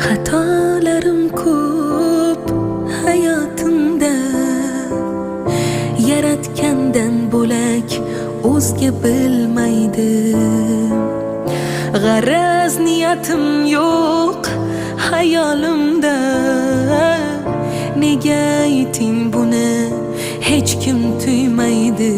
Xatolarim ko'p hayotimda, yaratgandan bo'lak o'zga bilmaydim. G'araz niyatim yo'q hayolimda, nega ayting buni hech kim tuymaydi.